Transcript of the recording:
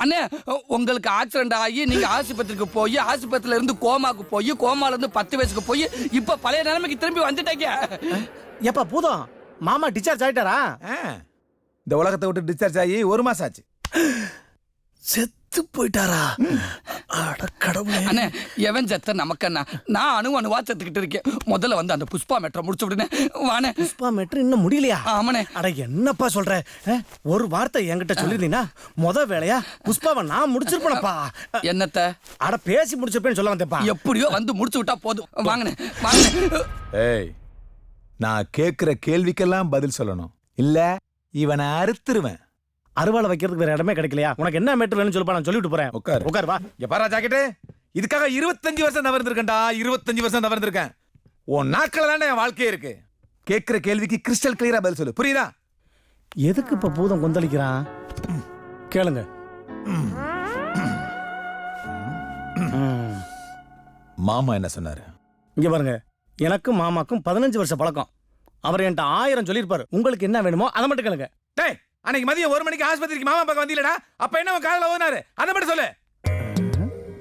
அண்ணே உங்களுக்கு ஆக்சிடென்ட் ஆகி நீங்க ஆஸ்பத்திரிக்கு போய் ஆஸ்பத்திரியில இருந்து கோமாக்கு போய் கோமால இருந்து 10 வயசுக்கு போய் இப்ப பழைய நிலைமைக்கு திரும்பி வந்துட்டீங்க. எப்பா பூதம் மாமா டிஸ்சார்ஜ் ஆயிட்டாரா? இந்த உலகத்தை விட்டு டிஸ்சார்ஜ் ஆகி 1 மாசம் ஆச்சு. செத்து போயிட்டாரா? அட கடவுளே. அண்ணே எவன் செத்த நமக்கண்ணா, நான் அணுவா செத்துக்கிட்டு இருக்கேன். முதல்ல வந்து அந்த புஷ்பா மெட்ரோ முடிச்சு விடுனே. வானே. புஷ்பா மெட்ரோ இன்னும் முடியலையா? ஆமாண்ணே. அட என்னப்பா சொல்ற? ஒரு வார்த்தை என்கிட்ட சொல்லிருந்தீங்கன்னா முத வேலையா புஷ்பாவை நான் முடிச்சிருப்பேனப்பா. என்னத்த? அட பேசி முடிச்சிருப்பேன்னு சொல்ல வந்தேப்பா. எப்படியோ வந்து முடிச்சு விட்டா போதும். வாங்கண்ணே வாங்கண்ணே. ஏய், நான் கேட்கிற கேள்விக்கெல்லாம் பதில் சொல்லணும், இல்ல இவனை அறுத்துருவேன். அறுவாலை வைக்கிறதுக்கு வேற இடமே கிடைக்கலையா? உனக்கு என்ன மேட்டர் வேணும்னு சொல்லுப்பா, நான் சொல்லிட்டு போறேன். உட்கார் உட்கார் வா. இங்க பாரா ஜாக்கெட்டு, இதுக்காக 25 வருஷம் தவறுந்திருக்கேன்டா. 25 வருஷம் தவறுந்திருக்கேன். உன் நாட்கள தானே என் வாழ்க்கையே இருக்கு. கேட்கிற கேள்விக்கு கிறிஸ்டல் கிளியரா பதில் சொல்லு, புரியுதா? எதுக்கு இப்ப பூதம் கொந்தளிக்கிறான்? கேளுங்க. மாமா என்ன சொன்னாரு? இங்க பாருங்க, எனக்கும் மாமாக்கும் 15 வருஷம் பழக்கம். அவர் என்கிட்ட 1000 சொல்லியிருப்பாரு. உங்களுக்கு என்ன வேணுமோ அதை மட்டும் கேளுங்க. டேய், அன்னைக்கு மதியம் 1 மணிக்கு ஆஸ்பத்திரிக்கு மாமா பக்கம் வந்தீங்களடா, அப்ப என்ன காதல ஓனாரு, அதை மட்டும் சொல்லு.